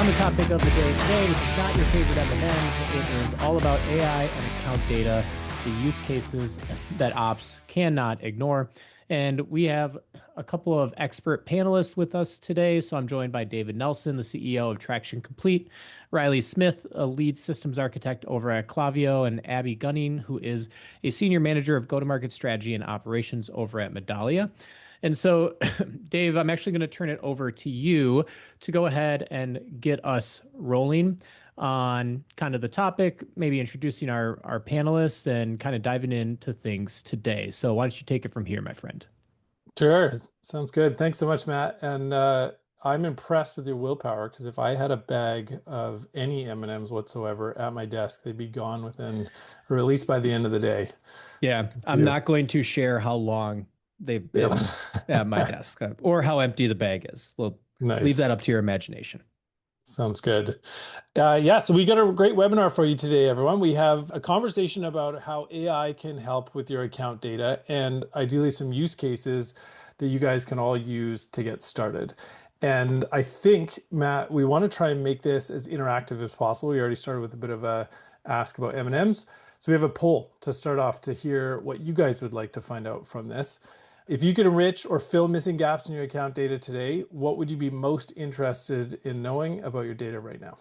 On the topic of the day today, which is not your favorite M&Ms, it is all about AI and account data, the use cases that ops cannot ignore. And we have a couple of expert panelists with us today. So I'm joined by David Nelson, the CEO of Traction Complete, Riley Smith, a lead systems architect over at Klaviyo, and Abby Gunning, who is a senior manager of go-to-market strategy and operations over at Medallia. And so, Dave, I'm actually going to turn it over to you to go ahead and get us rolling on kind of the topic, maybe introducing our panelists and kind of diving into things today. So why don't you take it from here, my friend? Sure. Sounds good. Thanks so much, Matt. And I'm impressed with your willpower, because if I had a bag of any M&Ms whatsoever at my desk, they'd be gone within, or at least by the end of the day. Yeah, I'm not going to share how long they've been at my desk or how empty the bag is. We'll leave that up to your imagination. Sounds good. Yeah, so we got a great webinar for you today, everyone. We have a conversation about how AI can help with your account data and ideally some use cases that you guys can all use to get started. And I think, Matt, we want to try and make this as interactive as possible. We already started with a bit of a ask about M&Ms. So we have a poll to start off to hear what you guys would like to find out from this. If you could enrich or fill missing gaps in your account data today, what would you be most interested in knowing about your data right now?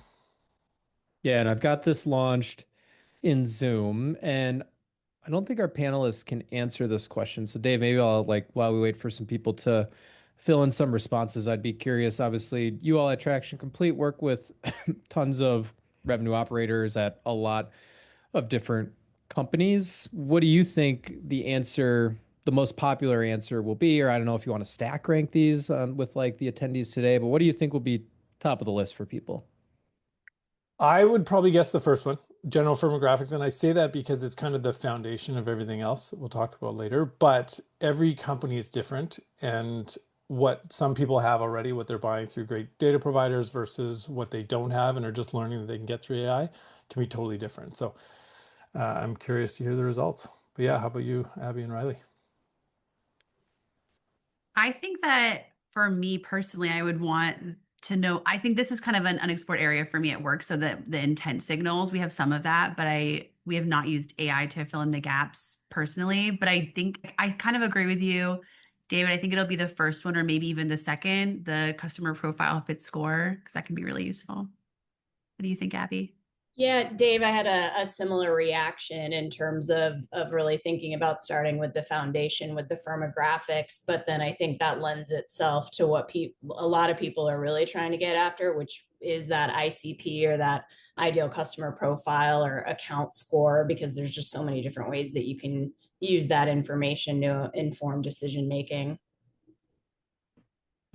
Yeah, and I've got this launched in Zoom, and I don't think our panelists can answer this question. So Dave, maybe I'll while we wait for some people to fill in some responses, I'd be curious. Obviously, you all at Traction Complete work with tons of revenue operators at a lot of different companies. What do you think the most popular answer will be? Or I don't know if you want to stack rank these with the attendees today, but what do you think will be top of the list for people? I would probably guess the first one, general firmographics. And I say that because it's kind of the foundation of everything else that we'll talk about later. But every company is different. And what some people have already, what they're buying through great data providers versus what they don't have and are just learning that they can get through AI can be totally different. So I'm curious to hear the results. But yeah, how about you, Abby and Riley? I think that for me personally, I would want to know, I think this is kind of an unexplored area for me at work. So the intent signals, we have some of that, but we have not used AI to fill in the gaps personally. But I think I kind of agree with you, David. I think it'll be the first one or maybe even the second, the customer profile fit score, because that can be really useful. What do you think, Abby? Yeah, Dave, I had a similar reaction in terms of really thinking about starting with the foundation with the firmographics, but then I think that lends itself to what a lot of people are really trying to get after, which is that ICP or that ideal customer profile or account score, because there's just so many different ways that you can use that information to inform decision making.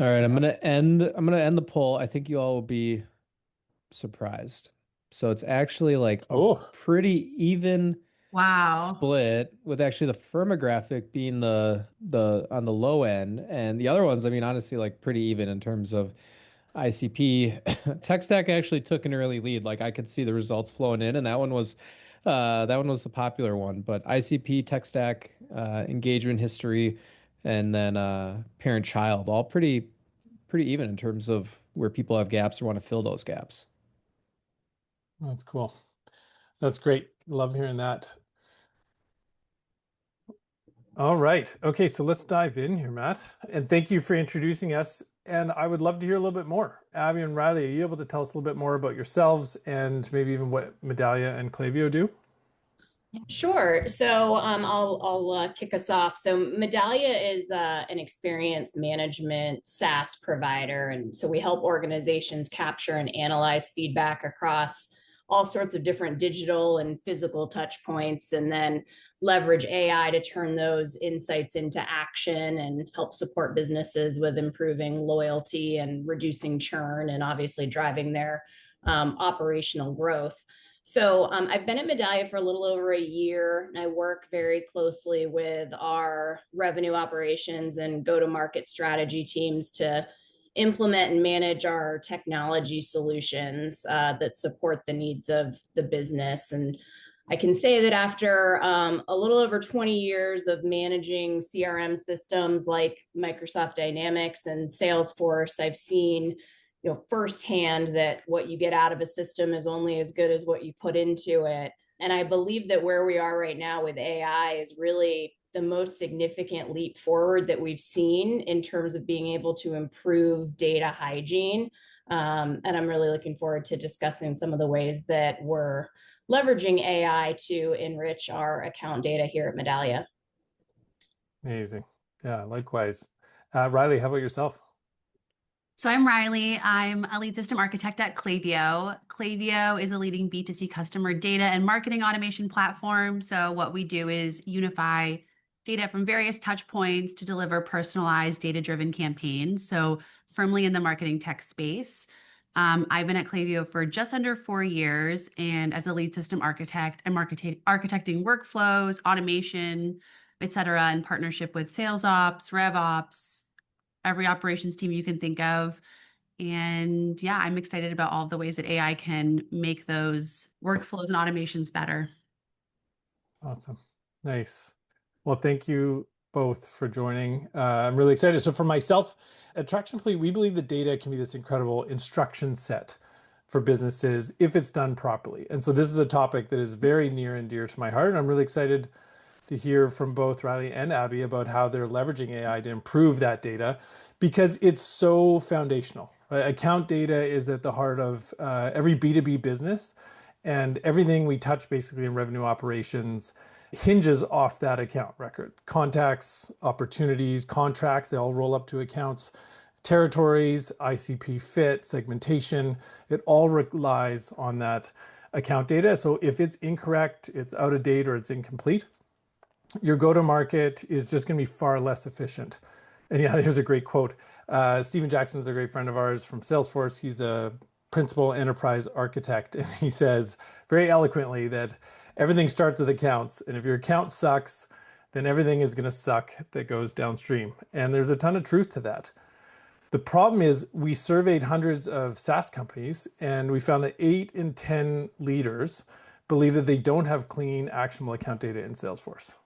All right, I'm gonna end the poll. I think you all will be surprised. So it's actually a pretty even split, with actually the firmographic being the on the low end, and the other ones, I mean, honestly, pretty even in terms of ICP. Tech stack actually took an early lead. I could see the results flowing in, and that one was the popular one. But ICP, tech stack, engagement history, and then parent child, all pretty even in terms of where people have gaps or want to fill those gaps. That's cool. That's great. Love hearing that. All right. Okay, so let's dive in here, Matt. And thank you for introducing us. And I would love to hear a little bit more. Abby and Riley, are you able to tell us a little bit more about yourselves and maybe even what Medallia and Klaviyo do? Sure. So I'll kick us off. So Medallia is an experience management SaaS provider. And so we help organizations capture and analyze feedback across all sorts of different digital and physical touch points, and then leverage AI to turn those insights into action and help support businesses with improving loyalty and reducing churn and obviously driving their operational growth. So I've been at Medallia for a little over a year, and I work very closely with our revenue operations and go-to-market strategy teams to implement and manage our technology solutions that support the needs of the business. And I can say that after a little over 20 years of managing CRM systems like Microsoft Dynamics and Salesforce, I've seen firsthand that what you get out of a system is only as good as what you put into it. And I believe that where we are right now with AI is really the most significant leap forward that we've seen in terms of being able to improve data hygiene. And I'm really looking forward to discussing some of the ways that we're leveraging AI to enrich our account data here at Medallia. Amazing. Yeah, likewise. Riley, how about yourself? So I'm Riley. I'm a lead system architect at Klaviyo. Klaviyo is a leading B2C customer data and marketing automation platform. So what we do is unify data from various touch points to deliver personalized data-driven campaigns. So firmly in the marketing tech space. I've been at Klaviyo for just under 4 years, and as a lead system architect, I'm architecting workflows, automation, et cetera, in partnership with sales ops, RevOps, every operations team you can think of. And yeah, I'm excited about all the ways that AI can make those workflows and automations better. Awesome. Nice. Well, thank you both for joining. I'm really excited. So for myself, at Traction Complete, we believe that data can be this incredible instruction set for businesses if it's done properly. And so this is a topic that is very near and dear to my heart. And I'm really excited to hear from both Riley and Abby about how they're leveraging AI to improve that data, because it's so foundational. Right? Account data is at the heart of every B2B business, and everything we touch basically in revenue operations hinges off that account record. Contacts, opportunities, contracts, they all roll up to accounts. Territories, ICP fit, segmentation, it all relies on that account data. So if it's incorrect, it's out of date, or it's incomplete, your go-to-market is just going to be far less efficient. And yeah, here's a great quote. Steven Jackson's a great friend of ours from Salesforce. He's a principal enterprise architect, and he says very eloquently that everything starts with accounts, and if your account sucks, then everything is going to suck that goes downstream. And there's a ton of truth to that. The problem is we surveyed hundreds of SaaS companies, and we found that 8 in 10 leaders believe that they don't have clean, actionable account data in Salesforce.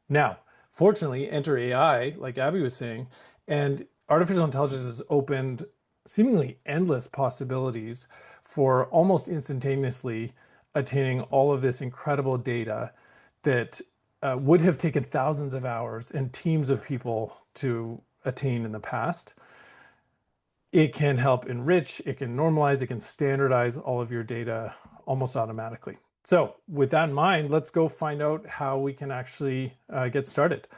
Now, fortunately, enter AI, like Abby was saying, and artificial intelligence has opened seemingly endless possibilities for almost instantaneously attaining all of this incredible data that would have taken thousands of hours and teams of people to attain in the past. It can help enrich, it can normalize, it can standardize all of your data almost automatically. So with that in mind, let's go find out how we can actually get started.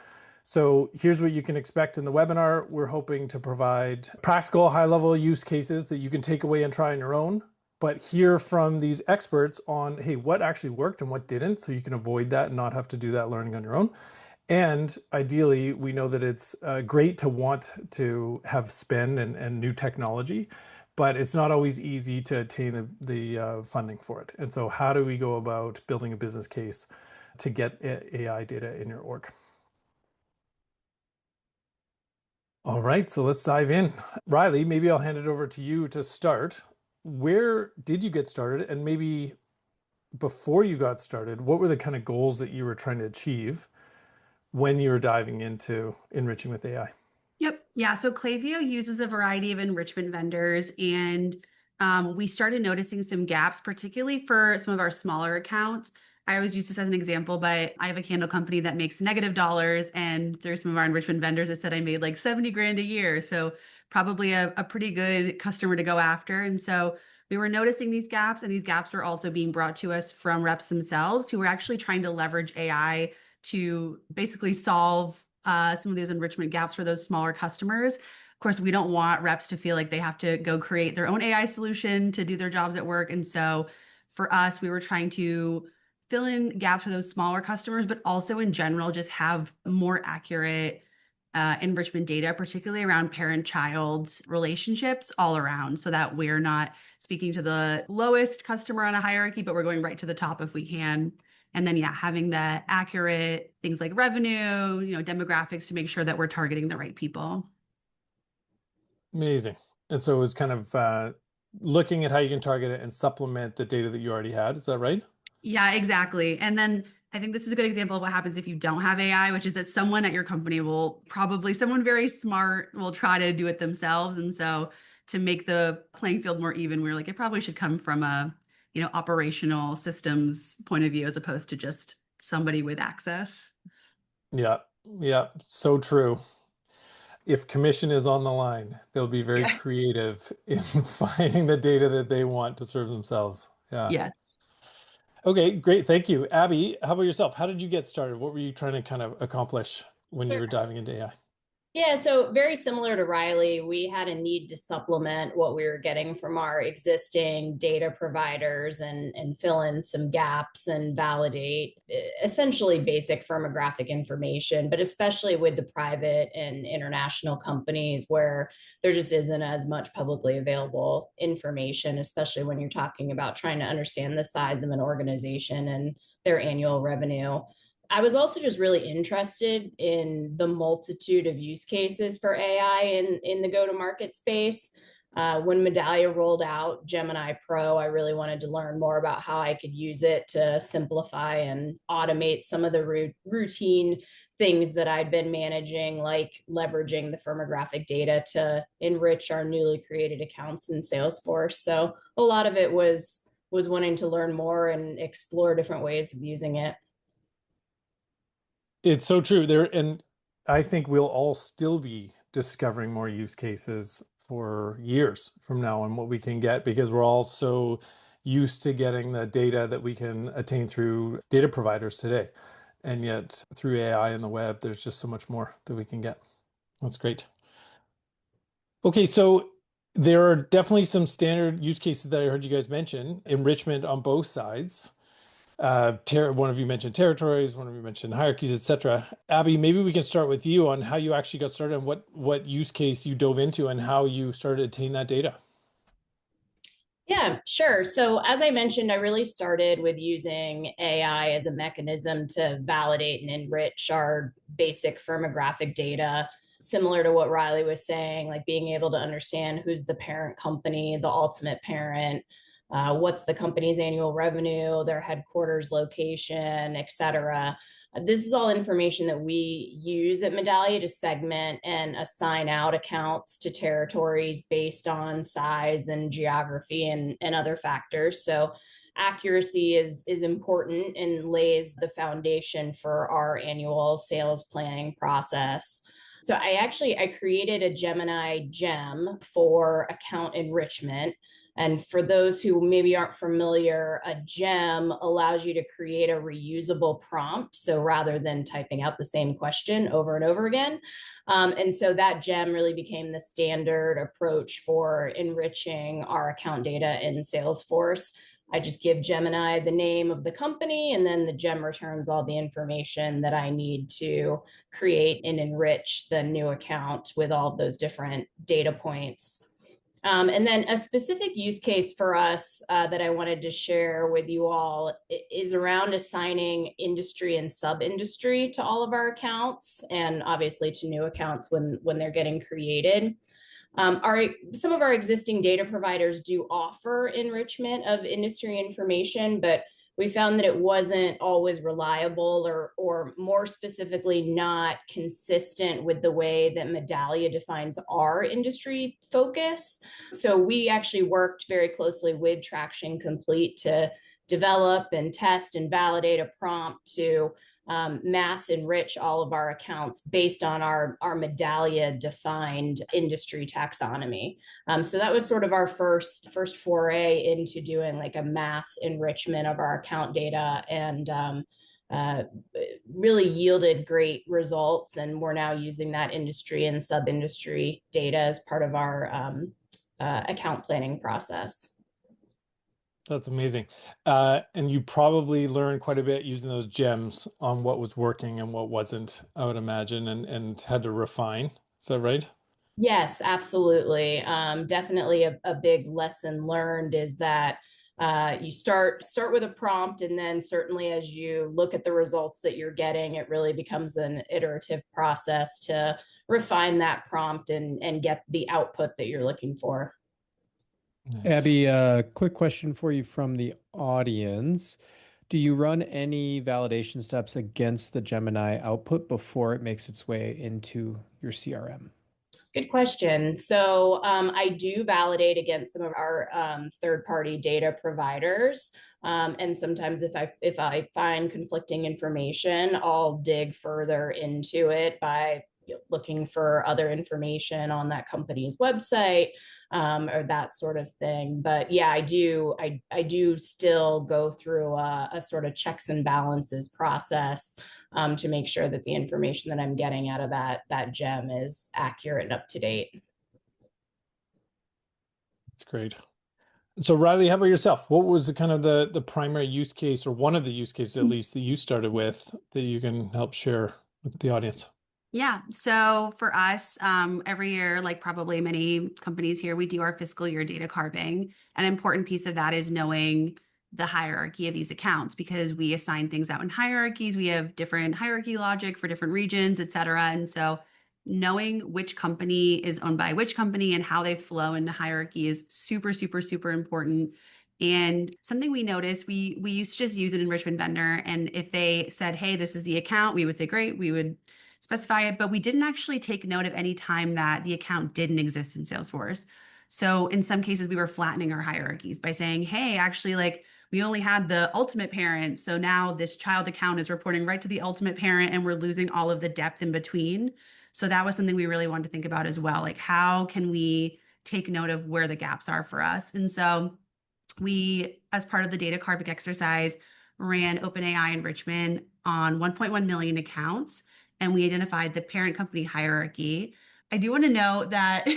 So here's what you can expect in the webinar. We're hoping to provide practical, high-level use cases that you can take away and try on your own, but hear from these experts on, hey, what actually worked and what didn't, so you can avoid that and not have to do that learning on your own. And ideally, we know that it's great to want to have spend and new technology, but it's not always easy to attain the funding for it. And so how do we go about building a business case to get AI data in your org? All right, so let's dive in. Riley, maybe I'll hand it over to you to start. Where did you get started? And maybe before you got started, what were the kind of goals that you were trying to achieve when you were diving into enriching with AI? Yep. Yeah. So Klaviyo uses a variety of enrichment vendors, and we started noticing some gaps, particularly for some of our smaller accounts. I always use this as an example, but I have a candle company that makes negative dollars, and there's some of our enrichment vendors that said I made like 70 grand a year. So probably a pretty good customer to go after. And so we were noticing these gaps, and these gaps were also being brought to us from reps themselves who were actually trying to leverage AI to basically solve some of those enrichment gaps for those smaller customers. Of course, we don't want reps to feel like they have to go create their own AI solution to do their jobs at work. And so for us, we were trying to fill in gaps for those smaller customers, but also in general, just have more accurate enrichment data, particularly around parent-child relationships all around, so that we're not speaking to the lowest customer on a hierarchy, but we're going right to the top if we can. And then, yeah, having the accurate things like revenue, demographics to make sure that we're targeting the right people. Amazing. And so it was kind of looking at how you can target it and supplement the data that you already had. Is that right? Yeah, exactly. And then I think this is a good example of what happens if you don't have AI, which is that someone at your company someone very smart will try to do it themselves. And so to make the playing field more even, we were like, it probably should come from a, operational systems point of view as opposed to just somebody with access. Yeah. Yeah. So true. If commission is on the line, they'll be very Yeah. creative in finding the data that they want to serve themselves. Yeah. Yeah. Okay, great. Thank you. Abby, how about yourself? How did you get started? What were you trying to kind of accomplish when you were diving into AI? Yeah, so very similar to Riley, we had a need to supplement what we were getting from our existing data providers and fill in some gaps and validate essentially basic firmographic information, but especially with the private and international companies where there just isn't as much publicly available information, especially when you're talking about trying to understand the size of an organization and their annual revenue. I was also just really interested in the multitude of use cases for AI in the go-to-market space. When Medallia rolled out Gemini Pro, I really wanted to learn more about how I could use it to simplify and automate some of the routine things that I'd been managing, like leveraging the firmographic data to enrich our newly created accounts in Salesforce. So a lot of it was wanting to learn more and explore different ways of using it. It's so true there, and I think we'll all still be discovering more use cases for years from now on what we can get because we're all so used to getting the data that we can attain through data providers today. And yet through AI and the web, there's just so much more that we can get. That's great. Okay, so there are definitely some standard use cases that I heard you guys mention, enrichment on both sides. One of you mentioned territories, one of you mentioned hierarchies, etc. Abby, maybe we can start with you on how you actually got started and what use case you dove into and how you started to attain that data. Yeah, sure. So as I mentioned, I really started with using AI as a mechanism to validate and enrich our basic firmographic data, similar to what Riley was saying, like being able to understand who's the parent company, the ultimate parent, what's the company's annual revenue, their headquarters location, et cetera. This is all information that we use at Medallia to segment and assign out accounts to territories based on size and geography and other factors. So accuracy is important and lays the foundation for our annual sales planning process. So I created a Gemini gem for account enrichment. And for those who maybe aren't familiar, a gem allows you to create a reusable prompt. So rather than typing out the same question over and over again. And so that gem really became the standard approach for enriching our account data in Salesforce. I just give Gemini the name of the company, and then the gem returns all the information that I need to create and enrich the new account with all of those different data points. And then a specific use case for us that I wanted to share with you all is around assigning industry and sub-industry to all of our accounts, and obviously to new accounts when they're getting created. Some of our existing data providers do offer enrichment of industry information, but we found that it wasn't always reliable or more specifically not consistent with the way that Medallia defines our industry focus. So we actually worked very closely with Traction Complete to develop and test and validate a prompt to mass enrich all of our accounts based on our Medallia defined industry taxonomy. So that was sort of our first foray into doing like a mass enrichment of our account data, and really yielded great results. And we're now using that industry and sub-industry data as part of our account planning process. That's amazing. And you probably learned quite a bit using those gems on what was working and what wasn't, I would imagine, and had to refine. Is that right? Yes, absolutely. Definitely a big lesson learned is that you start with a prompt, and then certainly as you look at the results that you're getting, it really becomes an iterative process to refine that prompt and get the output that you're looking for. Nice. Abby, a quick question for you from the audience. Do you run any validation steps against the Gemini output before it makes its way into your CRM? Good question. So I do validate against some of our third-party data providers. And sometimes if I find conflicting information, I'll dig further into it by looking for other information on that company's website, or that sort of thing. But yeah, I do still go through a sort of checks and balances process, to make sure that the information that I'm getting out of that gem is accurate and up to date. That's great. So Riley, how about yourself? What was the kind of the primary use case, or one of the use cases at least, that you started with that you can help share with the audience? Yeah. So for us, every year, like probably many companies here, we do our fiscal year data carving. An important piece of that is knowing the hierarchy of these accounts, because we assign things out in hierarchies. We have different hierarchy logic for different regions, et cetera. And so knowing which company is owned by which company and how they flow into hierarchy is super, super, super important. And something we noticed, we used to just use an enrichment vendor. And if they said, hey, this is the account, we would say, great, we would specify it, but we didn't actually take note of any time that the account didn't exist in Salesforce. So in some cases, we were flattening our hierarchies by saying, hey, actually, like we only had the ultimate parent. So now this child account is reporting right to the ultimate parent, and we're losing all of the depth in between. So that was something we really wanted to think about as well. Like, how can we take note of where the gaps are for us? And so we, as part of the data carving exercise, ran OpenAI enrichment on 1.1 million accounts, and we identified the parent company hierarchy. I do want to note that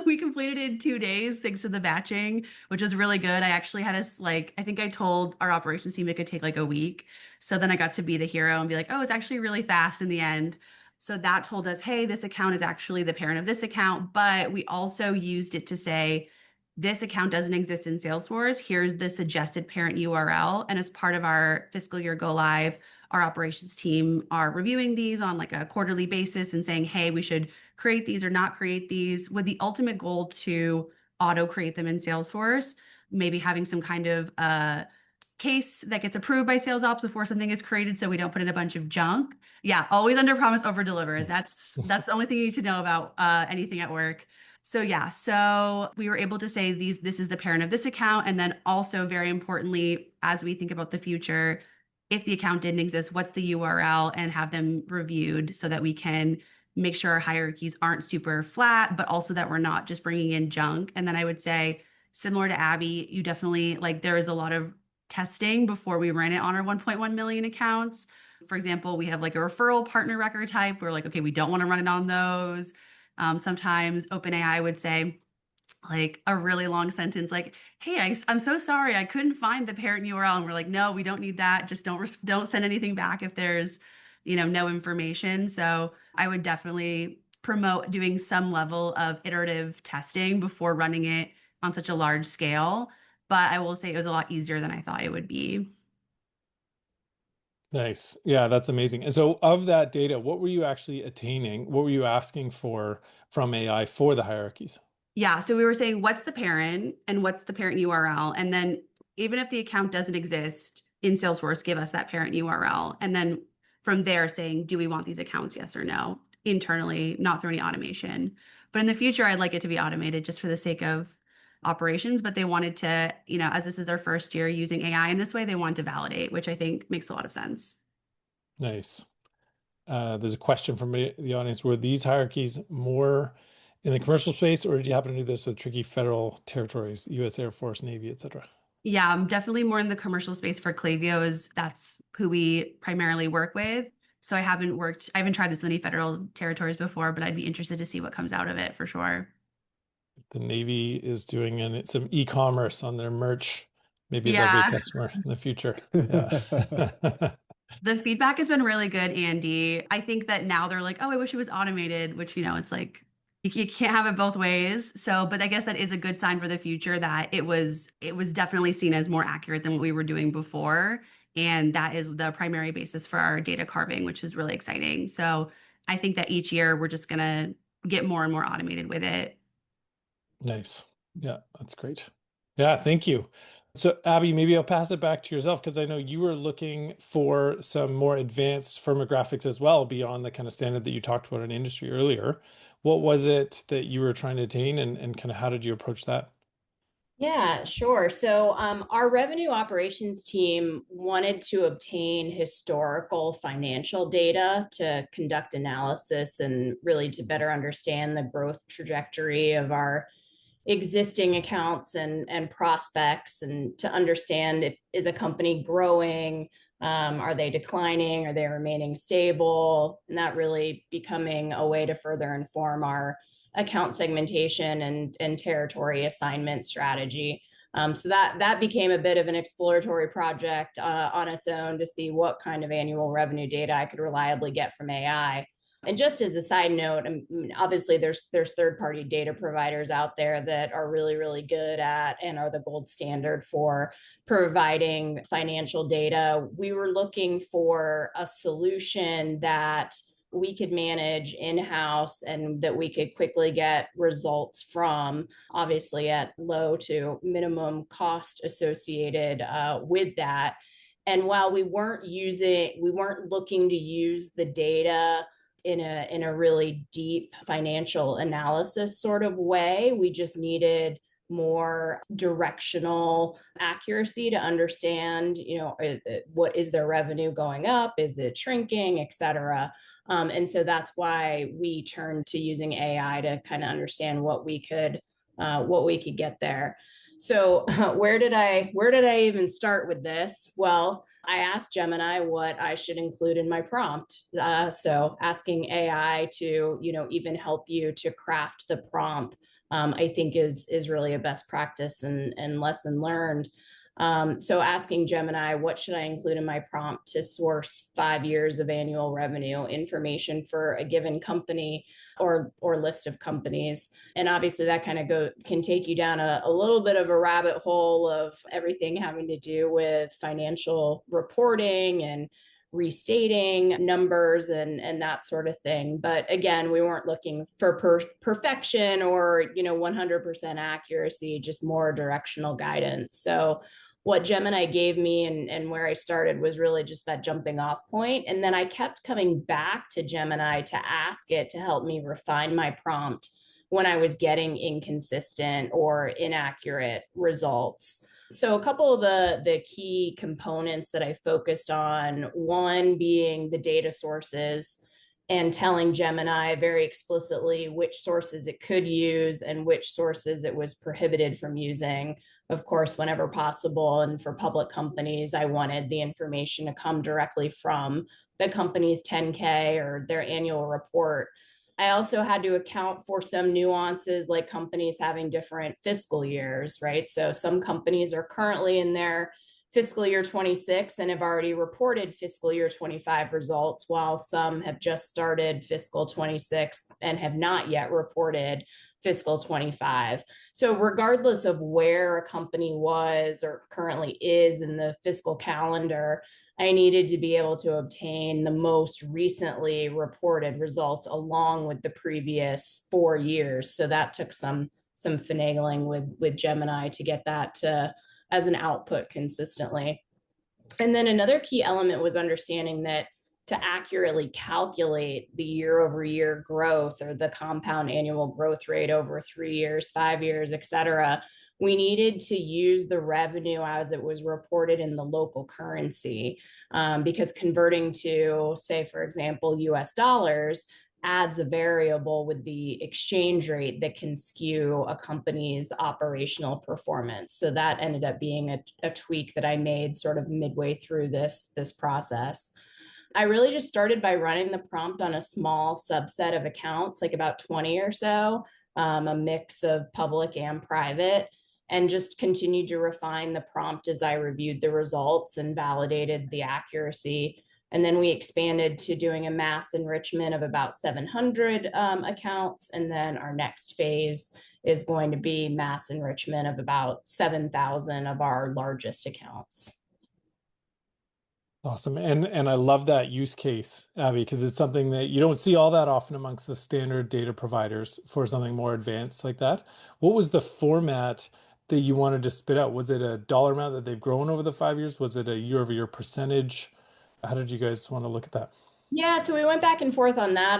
we completed it in 2 days thanks to the batching, which was really good. I actually had us like, I think I told our operations team it could take like a week. So then I got to be the hero and be like, oh, it's actually really fast in the end. So that told us, hey, this account is actually the parent of this account. But we also used it to say, this account doesn't exist in Salesforce. Here's the suggested parent URL. And as part of our fiscal year go live, our operations team are reviewing these on like a quarterly basis and saying, hey, we should create these or not create these, with the ultimate goal to auto create them in Salesforce, maybe having some kind of case that gets approved by sales ops before something is created, so we don't put in a bunch of junk. Yeah, always under promise, over deliver. That's the only thing you need to know about anything at work. So yeah, so we were able to say this is the parent of this account. And then also very importantly, as we think about the future, if the account didn't exist, what's the URL, and have them reviewed so that we can make sure our hierarchies aren't super flat, but also that we're not just bringing in junk. And then I would say, similar to Abby, you definitely, like, there is a lot of testing before we ran it on our 1.1 million accounts. For example, we have like a referral partner record type. We're like, okay, we don't want to run it on those. Sometimes OpenAI would say like a really long sentence, like, hey, I'm so sorry, I couldn't find the parent URL. And we're like, no, we don't need that. Just don't send anything back if there's, no information. So I would definitely promote doing some level of iterative testing before running it on such a large scale. But I will say it was a lot easier than I thought it would be. Nice. Yeah, that's amazing. And so of that data, what were you actually attaining? What were you asking for from AI for the hierarchies? Yeah. So we were saying, what's the parent and what's the parent URL? And then even if the account doesn't exist in Salesforce, give us that parent URL. And then from there saying, do we want these accounts? Yes or no, internally, not through any automation. But in the future, I'd like it to be automated just for the sake of operations. But they wanted to, as this is their first year using AI in this way, they want to validate, which I think makes a lot of sense. Nice. There's a question from the audience. Were these hierarchies more in the commercial space, or did you happen to do this with tricky federal territories, U.S. Air Force, Navy, etc.? Yeah, I'm definitely more in the commercial space for Klaviyo, is that's who we primarily work with. So I haven't tried this in any federal territories before, but I'd be interested to see what comes out of it for sure. The Navy is doing some e-commerce on their merch. Maybe they'll be a Yeah. customer in the future. Yeah. The feedback has been really good, Andy. I think that now they're like, oh, I wish it was automated, which, it's like you can't have it both ways. So, but I guess that is a good sign for the future that it was definitely seen as more accurate than what we were doing before. And that is the primary basis for our data carving, which is really exciting. So I think that each year we're just gonna get more and more automated with it. Nice. Yeah, that's great. Yeah, thank you. So Abby, maybe I'll pass it back to yourself because I know you were looking for some more advanced firmographics as well beyond the kind of standard that you talked about in industry earlier. What was it that you were trying to attain and kind of how did you approach that? Yeah, sure. So, our revenue operations team wanted to obtain historical financial data to conduct analysis and really to better understand the growth trajectory of our existing accounts and prospects, and to understand if is a company growing, are they declining, are they remaining stable, and that really becoming a way to further inform our account segmentation and territory assignment strategy. So that became a bit of an exploratory project on its own to see what kind of annual revenue data I could reliably get from AI. And just as a side note, I mean, obviously there's third-party data providers out there that are really, really good at and are the gold standard for providing financial data. We were looking for a solution that we could manage in-house and that we could quickly get results from, obviously at low to minimum cost associated with that. And while we weren't looking to use the data in a really deep financial analysis sort of way, we just needed more directional accuracy to understand, what is their revenue going up, is it shrinking, et cetera. And so that's why we turned to using AI to kind of understand what we could get there. So where did I even start with this? Well, I asked Gemini what I should include in my prompt. So asking AI to, even help you to craft the prompt, I think is really a best practice and lesson learned. So asking Gemini, what should I include in my prompt to source 5 years of annual revenue information for a given company or list of companies. And obviously that kind of can take you down a little bit of a rabbit hole of everything having to do with financial reporting and restating numbers and that sort of thing. But again, we weren't looking for perfection or 100% accuracy, just more directional guidance. So what Gemini gave me and where I started was really just that jumping off point. And then I kept coming back to Gemini to ask it to help me refine my prompt when I was getting inconsistent or inaccurate results. So a couple of the key components that I focused on, one being the data sources and telling Gemini very explicitly which sources it could use and which sources it was prohibited from using. Of course, whenever possible, and for public companies, I wanted the information to come directly from the company's 10K or their annual report. I also had to account for some nuances, like companies having different fiscal years, right? So some companies are currently in their fiscal year 26 and have already reported fiscal year 25 results, while some have just started fiscal 26 and have not yet reported fiscal 25. So regardless of where a company was or currently is in the fiscal calendar, I needed to be able to obtain the most recently reported results along with the previous 4 years. So that took some finagling with Gemini to get that to as an output consistently. And then another key element was understanding that to accurately calculate the year over year growth or the compound annual growth rate over 3 years, 5 years, et cetera, we needed to use the revenue as it was reported in the local currency, because converting to, say, for example, US dollars adds a variable with the exchange rate that can skew a company's operational performance. So that ended up being a tweak that I made sort of midway through this process. I really just started by running the prompt on a small subset of accounts, like about 20 or so, a mix of public and private, and just continued to refine the prompt as I reviewed the results and validated the accuracy. And then we expanded to doing a mass enrichment of about 700 accounts. And then our next phase is going to be mass enrichment of about 7,000 of our largest accounts. Awesome. And I love that use case, Abby, because it's something that you don't see all that often amongst the standard data providers for something more advanced like that. What was the format that you wanted to spit out? Was it a dollar amount that they've grown over the 5 years? Was it a year-over-year percentage? How did you guys want to look at that? Yeah, so we went back and forth on that,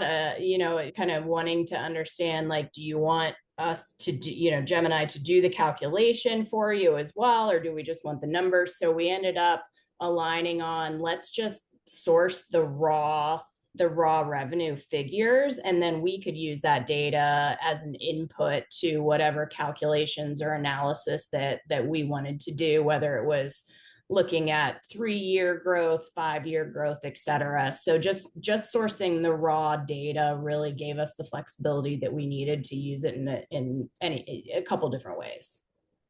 kind of wanting to understand, like, do you want us to do, Gemini to do the calculation for you as well, or do we just want the numbers? So we ended up aligning on, let's just source the raw revenue figures, and then we could use that data as an input to whatever calculations or analysis that we wanted to do, whether it was looking at 3-year growth, 5-year growth, et cetera. So just sourcing the raw data really gave us the flexibility that we needed to use it in a couple different ways.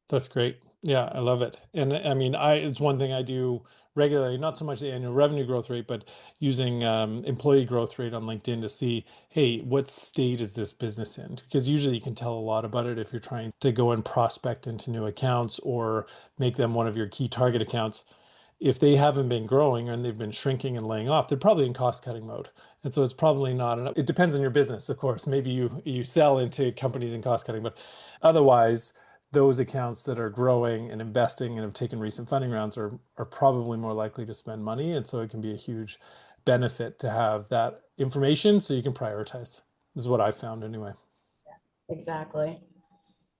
That's great. Yeah, I love it. And I mean, it's one thing I do regularly, not so much the annual revenue growth rate, but using employee growth rate on LinkedIn to see, hey, what state is this business in? Because usually you can tell a lot about it if you're trying to go and prospect into new accounts or make them one of your key target accounts. If they haven't been growing and they've been shrinking and laying off, they're probably in cost cutting mode. And so it's probably not enough. It depends on your business, of course. Maybe you sell into companies in cost cutting, but otherwise, those accounts that are growing and investing and have taken recent funding rounds are probably more likely to spend money. And so it can be a huge benefit to have that information so you can prioritize. This is what I found anyway. Exactly.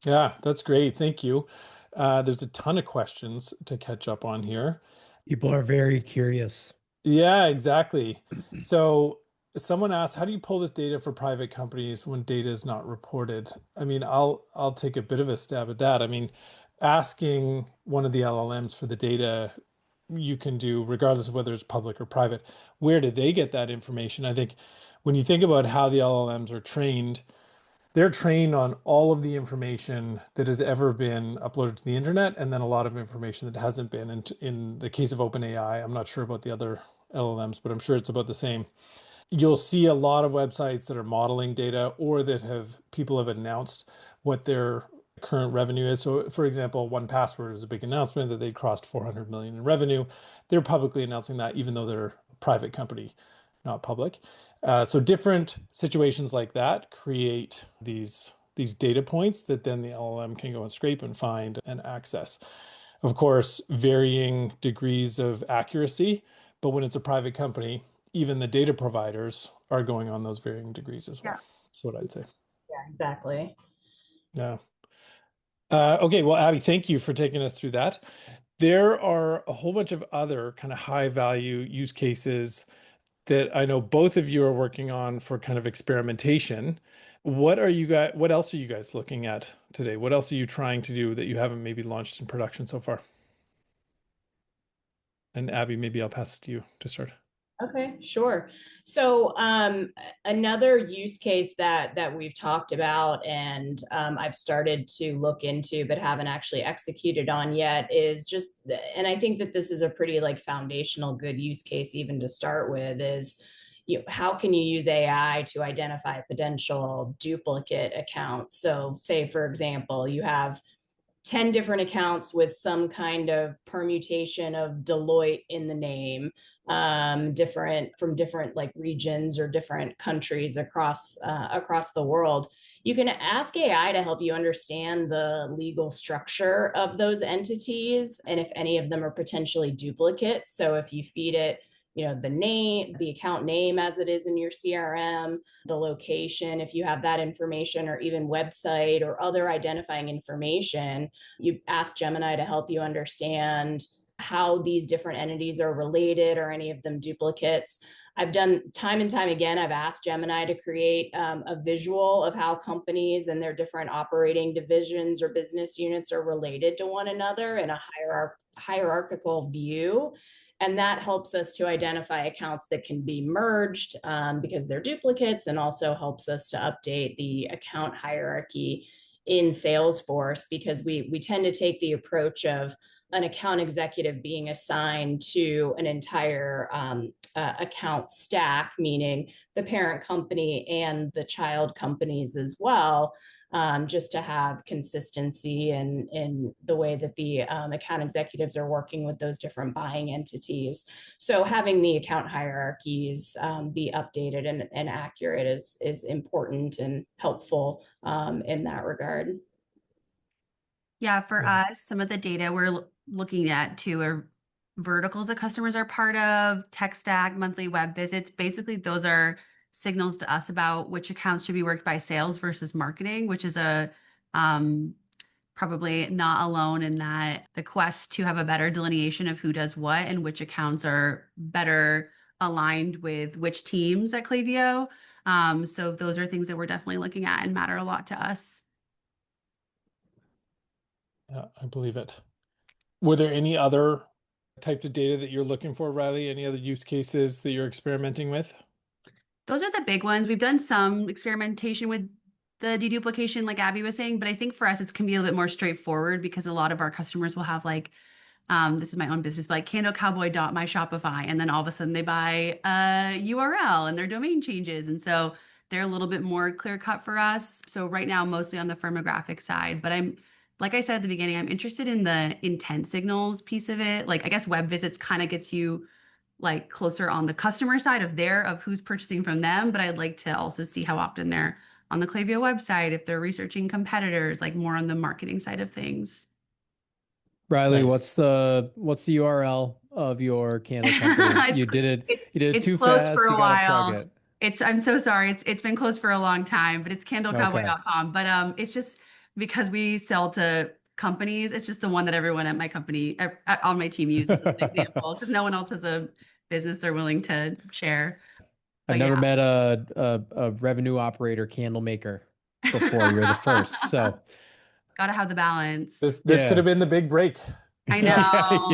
Yeah, that's great. Thank you. There's a ton of questions to catch up on here. People are very curious. Yeah, exactly. So someone asked, how do you pull this data for private companies when data is not reported? I mean, I'll take a bit of a stab at that. I mean, asking one of the LLMs for the data you can do regardless of whether it's public or private. Where did they get that information? I think when you think about how the LLMs are trained, they're trained on all of the information that has ever been uploaded to the internet, and then a lot of information that hasn't been. And in the case of OpenAI, I'm not sure about the other LLMs, but I'm sure it's about the same. You'll see a lot of websites that are modeling data or that people have announced what their current revenue is. So for example, 1Password was a big announcement that they crossed 400 million in revenue. They're publicly announcing that even though they're a private company, not public. So different situations like that create these data points that then the LLM can go and scrape and find and access. Of course, varying degrees of accuracy, but when it's a private company, even the data providers are going on those varying degrees as well. That's what I'd say. Yeah, exactly. Yeah. Okay, well, Abby, thank you for taking us through that. There are a whole bunch of other kind of high value use cases that I know both of you are working on for kind of experimentation. What else are you guys looking at today? What else are you trying to do that you haven't maybe launched in production so far? And Abby, maybe I'll pass it to you to start. Okay, sure. So another use case that we've talked about and I've started to look into but haven't actually executed on yet is just, and I think that this is a pretty like foundational good use case even to start with, is how can you use AI to identify potential duplicate accounts? So say, for example, you have 10 different accounts with some kind of permutation of Deloitte in the name, different from different like regions or different countries across the world. You can ask AI to help you understand the legal structure of those entities and if any of them are potentially duplicates. So if you feed it the name, the account name as it is in your CRM, the location, if you have that information, or even website or other identifying information, you ask Gemini to help you understand how these different entities are related or any of them duplicates. I've done time and time again, I've asked Gemini to create a visual of how companies and their different operating divisions or business units are related to one another in a hierarchical view. And that helps us to identify accounts that can be merged because they're duplicates, and also helps us to update the account hierarchy in Salesforce, because we tend to take the approach of an account executive being assigned to an entire account stack, meaning the parent company and the child companies as well, just to have consistency in the way that the account executives are working with those different buying entities. So having the account hierarchies be updated and accurate is important and helpful in that regard. Yeah, for Yeah. us, some of the data we're looking at too are verticals that customers are part of, tech stack, monthly web visits. Basically, those are signals to us about which accounts should be worked by sales versus marketing, which is a um, probably not alone in that the quest to have a better delineation of who does what and which accounts are better aligned with which teams at Klaviyo. So those are things that we're definitely looking at and matter a lot to us. Yeah, I believe it. Were there any other types of data that you're looking for, Riley? Any other use cases that you're experimenting with? Those are the big ones. We've done some experimentation with the deduplication, like Abby was saying, but I think for us, it can be a little bit more straightforward because a lot of our customers will have like, this is my own business, but like candlecowboy.myshopify, and then all of a sudden they buy a URL and their domain changes. And so they're a little bit more clear cut for us. So right now, mostly on the firmographic side, but like I said at the beginning, I'm interested in the intent signals piece of it. Like I guess web visits kind of gets you like closer on the customer side of who's purchasing from them, but I'd like to also see how often they're on the Klaviyo website, if they're researching competitors, like more on the marketing side of things. Riley, Nice. what's the URL of your candle company? It's You did it it's too closed for fast. a You got to plug while. it. I'm so sorry. It's been closed for a long time, but it's Okay. candlecowboy.com. But it's just because we sell to companies, it's just the one that everyone at my company on my team uses as an example because no one else has a business they're willing to share. I've But yeah. never met a revenue operator candle maker before. You're the first. So Gotta have the balance. This could yeah. have been the big break. I Yeah,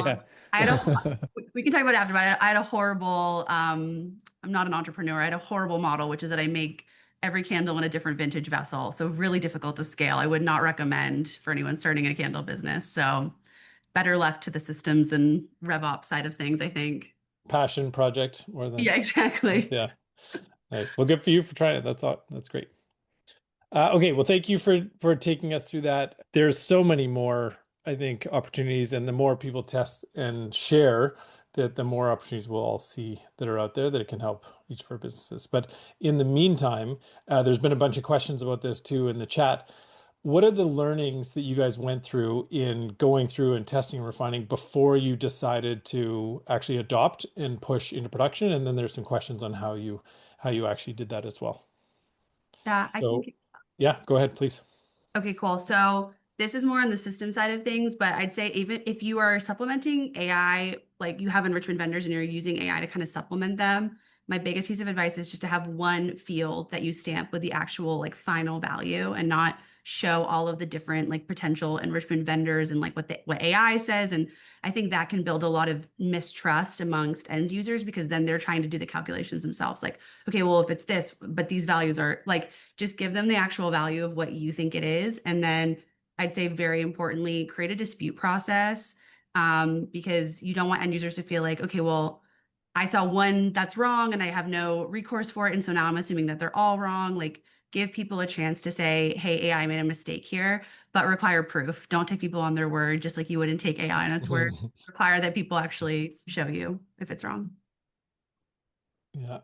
know. I had a, yeah. we can talk about it after, but I had a horrible, I'm not an entrepreneur. I had a horrible model, which is that I make every candle in a different vintage vessel. So really difficult to scale. I would not recommend for anyone starting a candle business. So better left to the systems and RevOps side of things, I think. Passion project more than Yeah, this. exactly. Yeah. Nice. Well, good for you for trying it. That's all. That's great. Okay, well, thank you for taking us through that. There's so many more, I think, opportunities, and the more people test and share, that the more opportunities we'll all see that are out there that it can help each of our businesses. But in the meantime, there's been a bunch of questions about this too in the chat. What are the learnings that you guys went through in going through and testing and refining before you decided to actually adopt and push into production? And then there's some questions on how you actually did that as well. Yeah, I So think yeah, go ahead, please. okay, cool. So this is more on the system side of things, but I'd say even if you are supplementing AI, like you have enrichment vendors and you're using AI to kind of supplement them, my biggest piece of advice is just to have one field that you stamp with the actual like final value and not show all of the different like potential enrichment vendors and like what AI says. And I think that can build a lot of mistrust amongst end users because then they're trying to do the calculations themselves. Like, okay, well, if it's this, but these values are like, just give them the actual value of what you think it is. And then I'd say very importantly, create a dispute process because you don't want end users to feel like, okay, well, I saw one that's wrong and I have no recourse for it. And so now I'm assuming that they're all wrong. Like give people a chance to say, hey, AI made a mistake here, but require proof. Don't take people on their word, just like you wouldn't take AI on its word. Require that people actually show you if it's wrong. Yeah,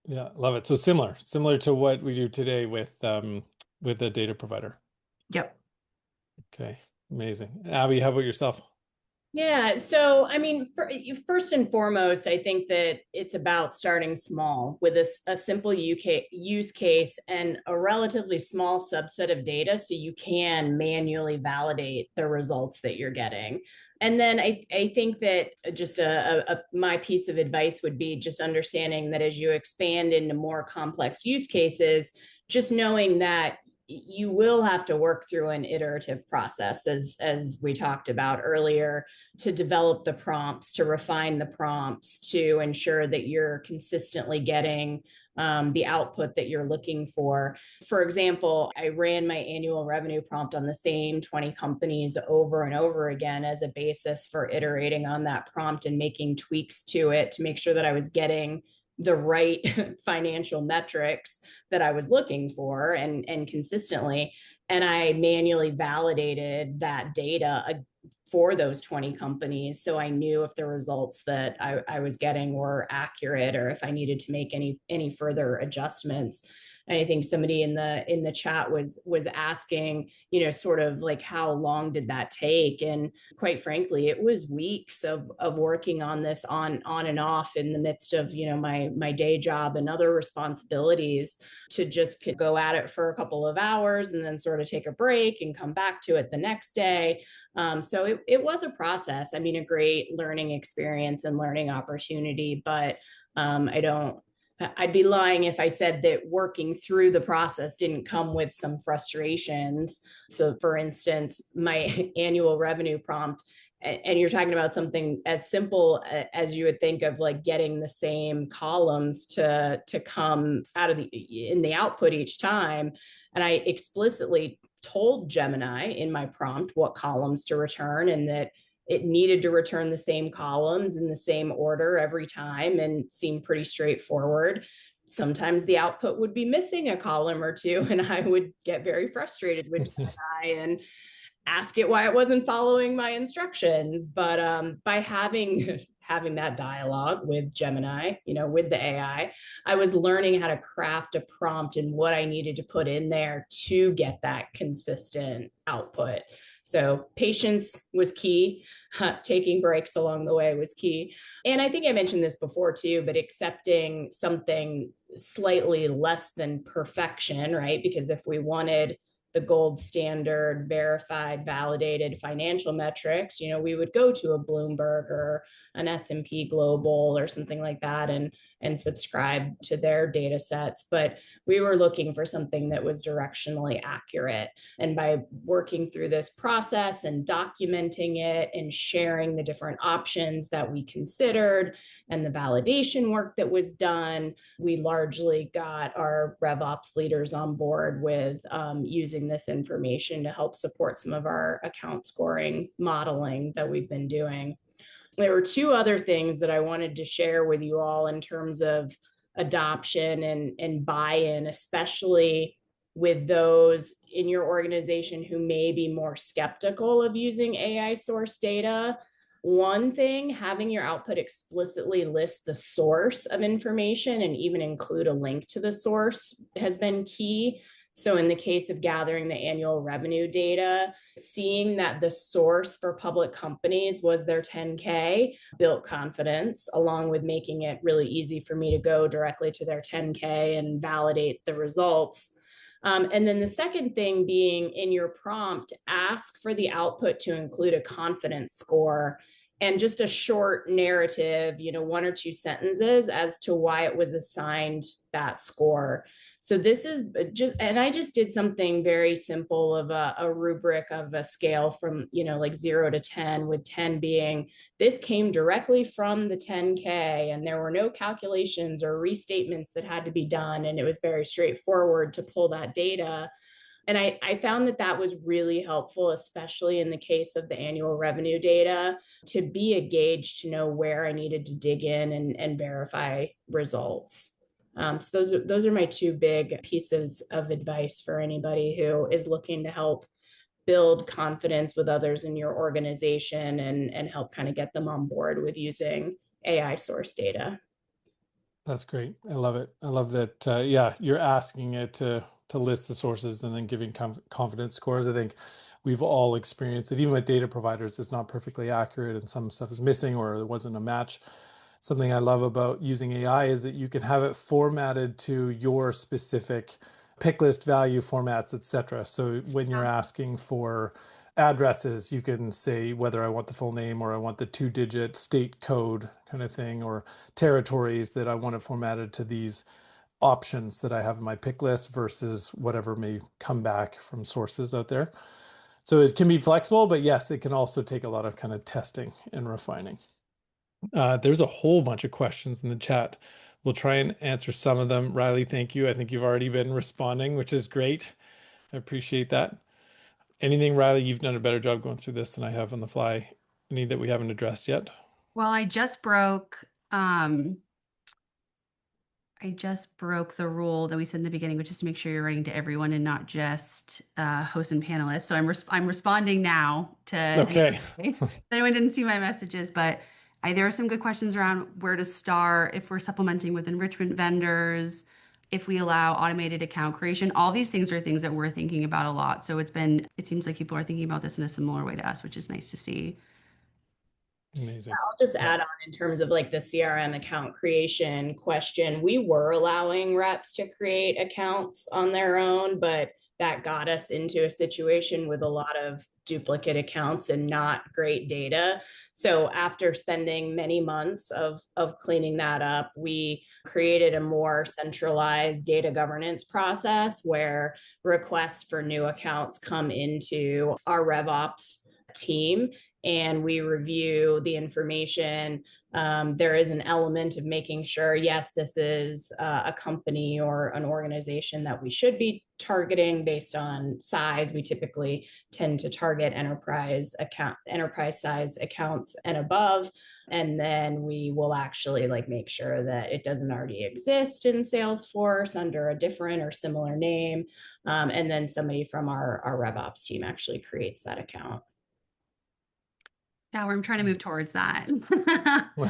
yeah, love it. So similar to what we do today with a data provider. Yep. Okay, amazing. Abby, how about yourself? Yeah, so I mean, first and foremost, I think that it's about starting small with a simple use case and a relatively small subset of data so you can manually validate the results that you're getting. And then I think that just my piece of advice would be just understanding that as you expand into more complex use cases, just knowing that you will have to work through an iterative process as we talked about earlier to develop the prompts, to refine the prompts, to ensure that you're consistently getting the output that you're looking for. For example, I ran my annual revenue prompt on the same 20 companies over and over again as a basis for iterating on that prompt and making tweaks to it to make sure that I was getting the right financial metrics that I was looking for and consistently. And I manually validated that data for those 20 companies. So I knew if the results that I was getting were accurate or if I needed to make any further adjustments. And I think somebody in the chat was asking, sort of like how long did that take? And quite frankly, it was weeks of working on this on and off in the midst of, my day job and other responsibilities, to just go at it for a couple of hours and then sort of take a break and come back to it the next day. So it was a process. I mean, a great learning experience and learning opportunity, but I'd be lying if I said that working through the process didn't come with some frustrations. So for instance, my annual revenue prompt, and you're talking about something as simple as you would think of, like getting the same columns to come out of in the output each time. And I explicitly told Gemini in my prompt what columns to return, and that it needed to return the same columns in the same order every time, and seemed pretty straightforward. Sometimes the output would be missing a column or two, and I would get very frustrated with Gemini and ask it why it wasn't following my instructions. But by having that dialogue with Gemini, with the AI, I was learning how to craft a prompt and what I needed to put in there to get that consistent output. So patience was key. Taking breaks along the way was key. And I think I mentioned this before too, but accepting something slightly less than perfection, right? Because if we wanted the gold standard, verified, validated financial metrics, we would go to a Bloomberg or an S&P Global or something like that and subscribe to their data sets. But we were looking for something that was directionally accurate. And by working through this process and documenting it and sharing the different options that we considered and the validation work that was done, we largely got our RevOps leaders on board with using this information to help support some of our account scoring modeling that we've been doing. There were two other things that I wanted to share with you all in terms of adoption and buy-in, especially with those in your organization who may be more skeptical of using AI source data. One thing, having your output explicitly list the source of information and even include a link to the source has been key. So in the case of gathering the annual revenue data, seeing that the source for public companies was their 10K built confidence, along with making it really easy for me to go directly to their 10K and validate the results. And then the second thing being, in your prompt, ask for the output to include a confidence score and just a short narrative, 1 or 2 sentences as to why it was assigned that score. So this is and I just did something very simple of a rubric of a scale from, like 0 to 10, with 10 being, this came directly from the 10K and there were no calculations or restatements that had to be done. And it was very straightforward to pull that data. And I found that was really helpful, especially in the case of the annual revenue data, to be a gauge to know where I needed to dig in and verify results. So those are my 2 big pieces of advice for anybody who is looking to help build confidence with others in your organization and help kind of get them on board with using AI source data. That's great. I love it. I love that. You're asking it to list the sources and then giving confidence scores. I think we've all experienced it. Even with data providers, it's not perfectly accurate and some stuff is missing or there wasn't a match. Something I love about using AI is that you can have it formatted to your specific pick list value formats, etc. So when you're asking for addresses, you can say whether I want the full name or I want the 2-digit state code kind of thing, or territories that I want it formatted to these options that I have in my pick list versus whatever may come back from sources out there. So it can be flexible, but yes, it can also take a lot of kind of testing and refining. There's a whole bunch of questions in the chat. We'll try and answer some of them. Riley, thank you. I think you've already been responding, which is great. I appreciate that. Anything, Riley, you've done a better job going through this than I have on the fly. Any that we haven't addressed yet? Well, I just broke the rule that we said in the beginning, which is to make sure you're writing to everyone and not just hosts and panelists. So I'm responding now to Okay. anyone didn't see my messages, but there are some good questions around where to start if we're supplementing with enrichment vendors, if we allow automated account creation, all these things are things that we're thinking about a lot. So it seems like people are thinking about this in a similar way to us, which is nice to see. Amazing. I'll just add on in terms of like the CRM account creation question. We were allowing reps to create accounts on their own, but that got us into a situation with a lot of duplicate accounts and not great data. So after spending many months of cleaning that up, we created a more centralized data governance process where requests for new accounts come into our RevOps team and we review the information. There is an element of making sure, yes, this is a company or an organization that we should be targeting based on size. We typically tend to target enterprise size accounts and above. And then we will actually like make sure that it doesn't already exist in Salesforce under a different or similar name. And then somebody from our RevOps team actually creates that account. Yeah, I'm trying to move towards that. We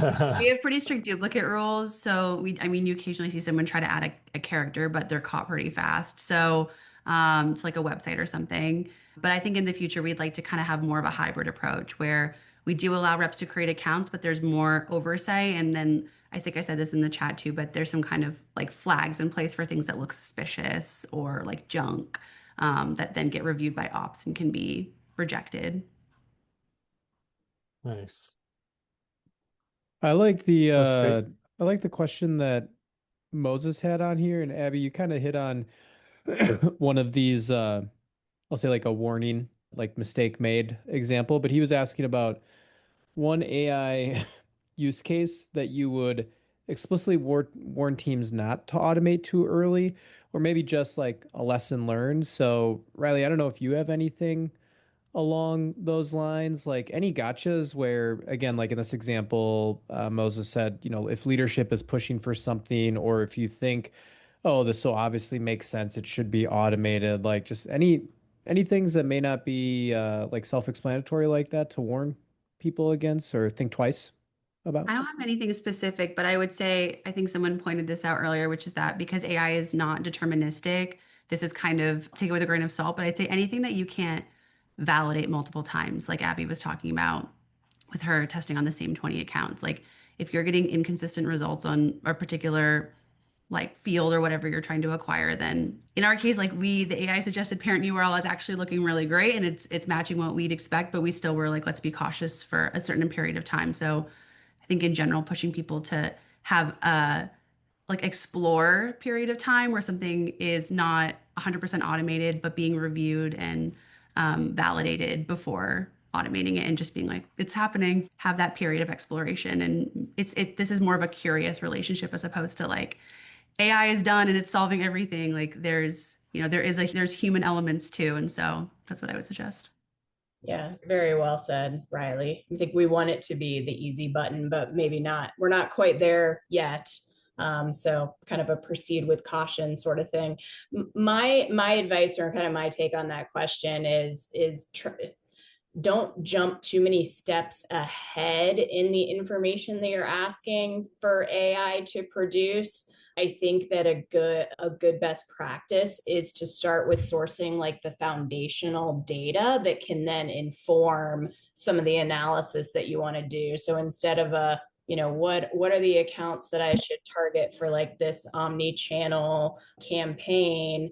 have pretty strict duplicate rules. So I mean, you occasionally see someone try to add a character, but they're caught pretty fast. So it's like a website or something. But I think in the future, we'd like to kind of have more of a hybrid approach where we do allow reps to create accounts, but there's more oversight. And then I think I said this in the chat too, but there's some kind of like flags in place for things that look suspicious or like junk that then get reviewed by ops and can be rejected. Nice. I like the That's great. I like the question that Moses had on here, and Abby, you kind of hit on one of these I'll say like a warning, like mistake made example, but he was asking about one AI use case that you would explicitly warn teams not to automate too early, or maybe just like a lesson learned. So, Riley, I don't know if you have anything along those lines, like any gotchas where, again, like in this example, Moses said, if leadership is pushing for something, or if you think, oh, this so obviously makes sense, it should be automated, like just any things that may not be like self-explanatory like that to warn people against or think twice about. I don't have anything specific, but I would say I think someone pointed this out earlier, which is that because AI is not deterministic, this is kind of take it with a grain of salt. But I'd say anything that you can't validate multiple times, like Abby was talking about with her testing on the same 20 accounts. Like if you're getting inconsistent results on a particular like field or whatever you're trying to acquire, then in our case, like the AI suggested parent URL is actually looking really great and it's matching what we'd expect, but we still were like, let's be cautious for a certain period of time. So I think in general, pushing people to have a like explore period of time where something is not 100% automated, but being reviewed and validated before automating it and just being like, it's happening, have that period of exploration. And this is more of a curious relationship as opposed to like AI is done and it's solving everything. Like there's human elements too. And so that's what I would suggest. Yeah, very well said, Riley. I think we want it to be the easy button, but maybe not. We're not quite there yet. So kind of a proceed with caution sort of thing. My advice or kind of my take on that question is don't jump too many steps ahead in the information that you're asking for AI to produce. I think that a good best practice is to start with sourcing like the foundational data that can then inform some of the analysis that you want to do. So instead of what are the accounts that I should target for like this omni-channel campaign,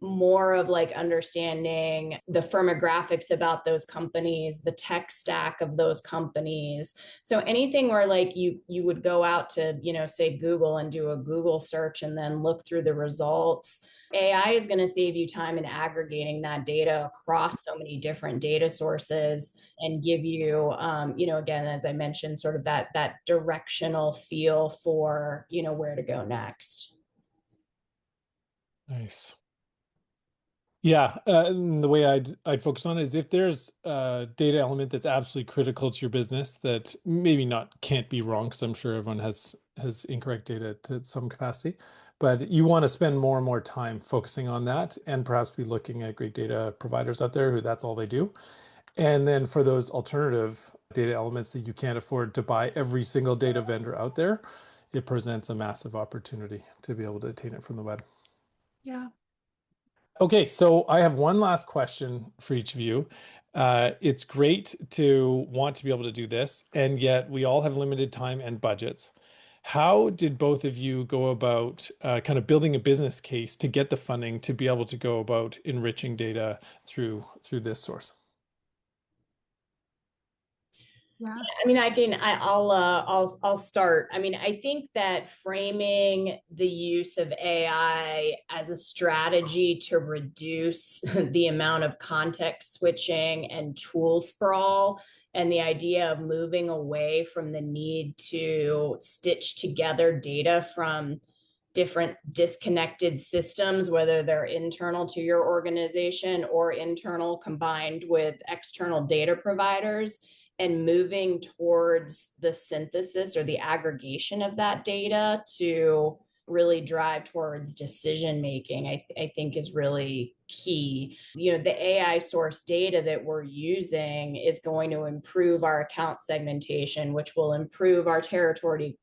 more of like understanding the firmographics about those companies, the tech stack of those companies. So anything where like you would go out to, say Google and do a Google search and then look through the results. AI is going to save you time in aggregating that data across so many different data sources and give you, again, as I mentioned, sort of that directional feel for, where to go next. Nice. Yeah, and the way I'd focus on it is if there's a data element that's absolutely critical to your business that maybe not can't be wrong, because I'm sure everyone has incorrect data to some capacity, but you want to spend more and more time focusing on that and perhaps be looking at great data providers out there who that's all they do. And then for those alternative data elements that you can't afford to buy every single data vendor out there, it presents a massive opportunity to be able to attain it from the web. Yeah. Okay, so I have one last question for each of you. It's great to want to be able to do this, and yet we all have limited time and budgets. How did both of you go about kind of building a business case to get the funding to be able to go about enriching data through this source? Yeah. I mean, I'll start. I mean, I think that framing the use of AI as a strategy to reduce the amount of context switching and tool sprawl, and the idea of moving away from the need to stitch together data from different disconnected systems, whether they're internal to your organization or internal combined with external data providers, and moving towards the synthesis or the aggregation of that data to really drive towards decision making, I think is really key. You know, the AI source data that we're using is going to improve our account segmentation, which will improve our territory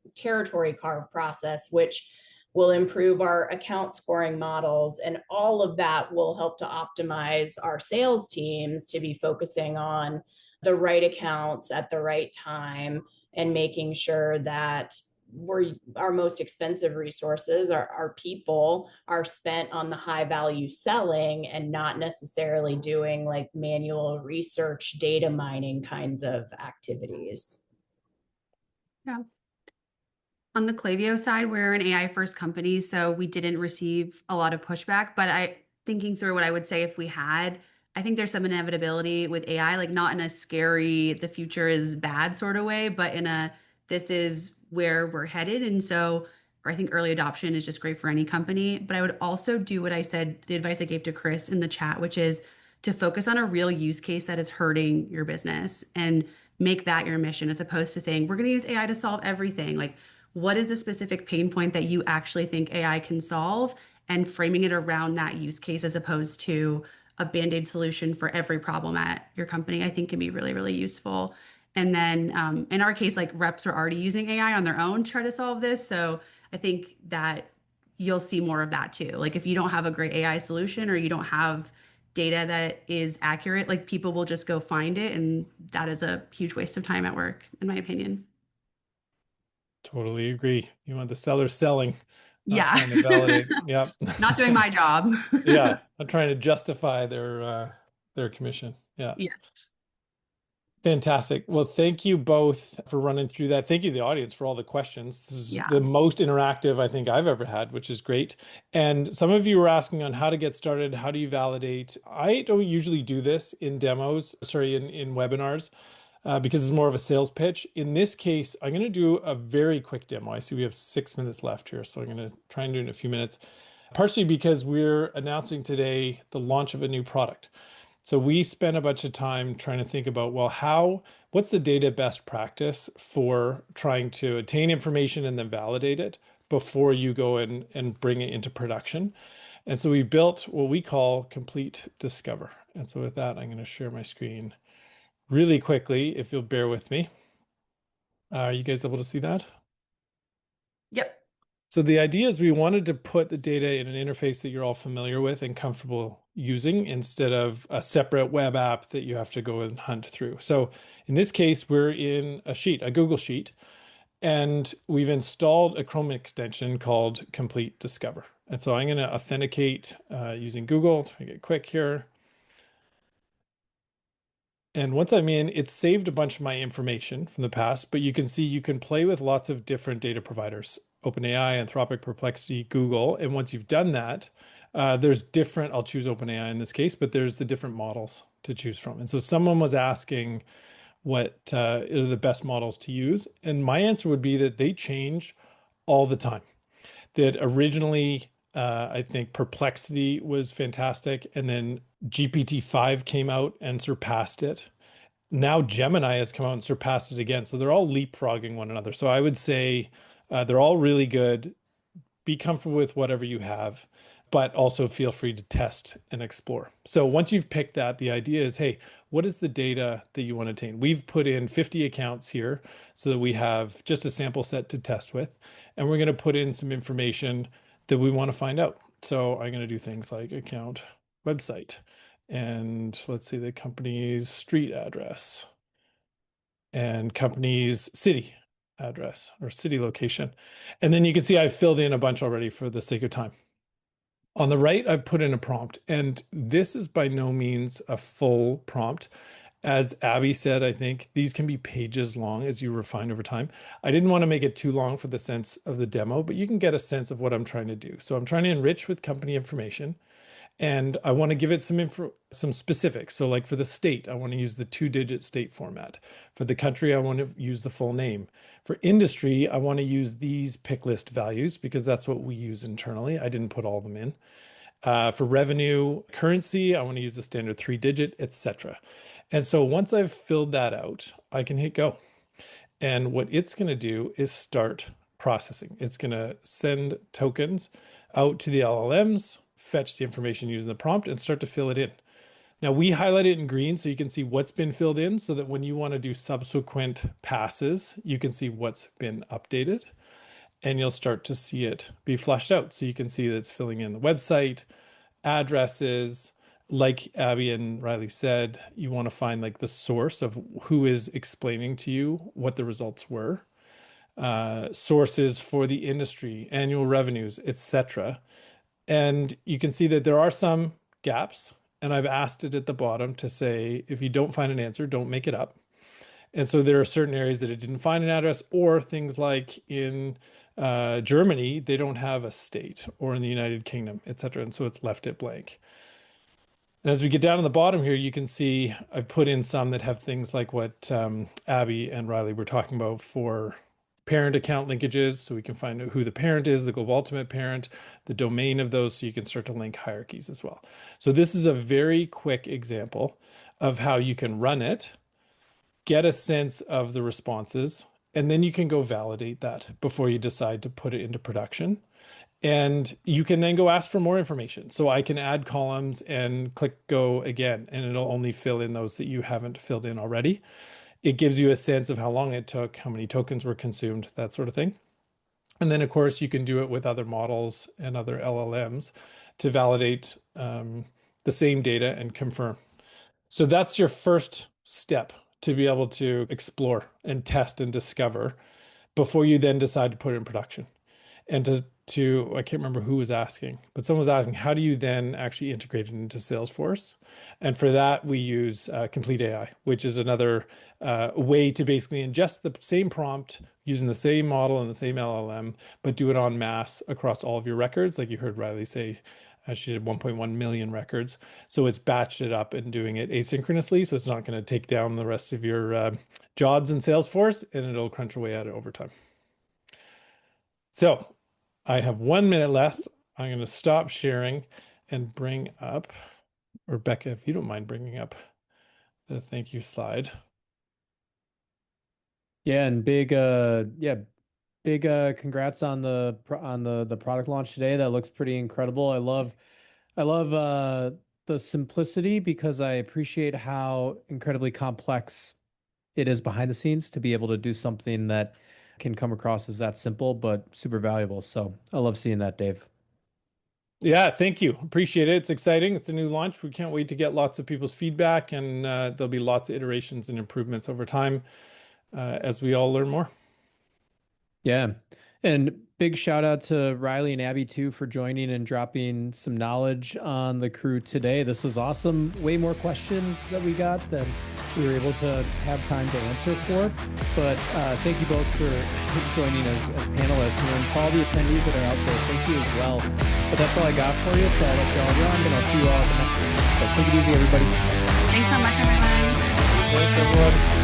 carve process, which will improve our account scoring models, and all of that will help to optimize our sales teams to be focusing on the right accounts at the right time, and making sure that our most expensive resources, our people, are spent on the high value selling and not necessarily doing like manual research, data mining kinds of activities. Yeah. On the Klaviyo side, we're an AI first company, so we didn't receive a lot of pushback. But thinking through what I would say if we had, I think there's some inevitability with AI, like not in a scary, the future is bad sort of way, but in a, this is where we're headed. And so, or I think early adoption is just great for any company. But I would also do what I said, the advice I gave to Chris in the chat, which is to focus on a real use case that is hurting your business and make that your mission, as opposed to saying, we're going to use AI to solve everything. Like, what is the specific pain point that you actually think AI can solve, and framing it around that use case as opposed to a band-aid solution for every problem at your company, I think can be really, really useful. And then in our case, like reps are already using AI on their own to try to solve this. So I think that you'll see more of that too. Like if you don't have a great AI solution or you don't have data that is accurate, like people will just go find it. And that is a huge waste of time at work, in my opinion. Totally agree. You want the seller selling, not Yeah. trying to validate. Yeah. Not doing my job. Yeah, not trying to justify their commission. Yeah. Yes. Fantastic. Well, thank you both for running through that. Thank you to the audience for all the questions. This is Yeah. the most interactive I think I've ever had, which is great. And some of you were asking on how to get started. How do you validate? I don't usually do this in demos, sorry, in webinars, because it's more of a sales pitch. In this case, I'm going to do a very quick demo. I see we have 6 minutes left here, so I'm going to try and do it in a few minutes, partially because we're announcing today the launch of a new product. So we spent a bunch of time trying to think about, well, what's the data best practice for trying to attain information and then validate it before you go in and bring it into production. And so we built what we call Complete Discover. And so with that, I'm going to share my screen really quickly, if you'll bear with me. Are you guys able to see that? Yep. So the idea is we wanted to put the data in an interface that you're all familiar with and comfortable using, instead of a separate web app that you have to go and hunt through. So in this case, we're in a Google Sheet, and we've installed a Chrome extension called Complete Discover. And so I'm going to authenticate using Google to make it quick here. And once I'm in, it's saved a bunch of my information from the past, but you can see you can play with lots of different data providers: OpenAI, Anthropic, Perplexity, Google. And once you've done that, there's different, I'll choose OpenAI in this case, but there's the different models to choose from. And so someone was asking what are the best models to use. And my answer would be that they change all the time. That originally, I think Perplexity was fantastic, and then GPT-5 came out and surpassed it. Now Gemini has come out and surpassed it again. So they're all leapfrogging one another. So I would say they're all really good. Be comfortable with whatever you have. but also feel free to test and explore. So once you've picked that, the idea is, hey, what is the data that you want to obtain? We've put in 50 accounts here so that we have just a sample set to test with, and we're going to put in some information that we want to find out. So I'm going to do things like account website, and let's say the company's street address and company's city address or city location. And then you can see I've filled in a bunch already for the sake of time. On the right, I've put in a prompt, and this is by no means a full prompt. As Abby said, I think these can be pages long as you refine over time. I didn't want to make it too long for the sense of the demo, but you can get a sense of what I'm trying to do. So I'm trying to enrich with company information, and I want to give it some specifics. So like for the state, I want to use the 2-digit state format. For the country, I want to use the full name. For industry, I want to use these pick list values because that's what we use internally. I didn't put all of them in. For revenue, currency, I want to use the standard 3-digit, etc. And so once I've filled that out, I can hit go. And what it's going to do is start processing. It's going to send tokens out to the LLMs, fetch the information using the prompt, and start to fill it in. Now we highlight it in green so you can see what's been filled in so that when you want to do subsequent passes, you can see what's been updated, and you'll start to see it be flushed out. So you can see that it's filling in the website, addresses. Like Abby and Riley said, you want to find like the source of who is explaining to you what the results were, sources for the industry, annual revenues, etc. And you can see that there are some gaps, and I've asked it at the bottom to say, if you don't find an answer, don't make it up. And so there are certain areas that it didn't find an address, or things like in Germany, they don't have a state, or in the United Kingdom, etc. And so it's left it blank. And as we get down to the bottom here, you can see I've put in some that have things like what Abby and Riley were talking about for parent account linkages, so we can find out who the parent is, the global ultimate parent, the domain of those, so you can start to link hierarchies as well. So this is a very quick example of how you can run it, get a sense of the responses, and then you can go validate that before you decide to put it into production. And you can then go ask for more information. So I can add columns and click go again, and it'll only fill in those that you haven't filled in already. It gives you a sense of how long it took, how many tokens were consumed, that sort of thing. And then, of course, you can do it with other models and other LLMs to validate the same data and confirm. So that's your first step to be able to explore and test and discover before you then decide to put it in production. And I can't remember who was asking, but someone was asking, how do you then actually integrate it into Salesforce? And for that, we use Complete AI, which is another way to basically ingest the same prompt using the same model and the same LLM, but do it en masse across all of your records. Like you heard Riley say, she did 1.1 million records. So it's batched it up and doing it asynchronously. So it's not going to take down the rest of your jobs in Salesforce, and it'll crunch away at it over time. So I have 1 minute left. I'm going to stop sharing and bring up, Rebecca, if you don't mind bringing up the thank you slide. Yeah, and big congrats on the product launch today. That looks pretty incredible. I love the simplicity, because I appreciate how incredibly complex it is behind the scenes to be able to do something that can come across as that simple but super valuable. So I love seeing that, Dave. Yeah, thank you. Appreciate it. It's exciting. It's a new launch. We can't wait to get lots of people's feedback, and there'll be lots of iterations and improvements over time as we all learn more. Yeah. And big shout out to Riley and Abby too for joining and dropping some knowledge on the crew today. This was awesome. Way more questions that we got than we were able to have time to answer for. But thank you both for joining as panelists. And then for all the attendees that are out there, thank you as well. But that's all I got for you. So I'll let y'all run, and I'll see you all at the next one. So take it easy, everybody. Thanks so much, everyone. Thanks, everyone.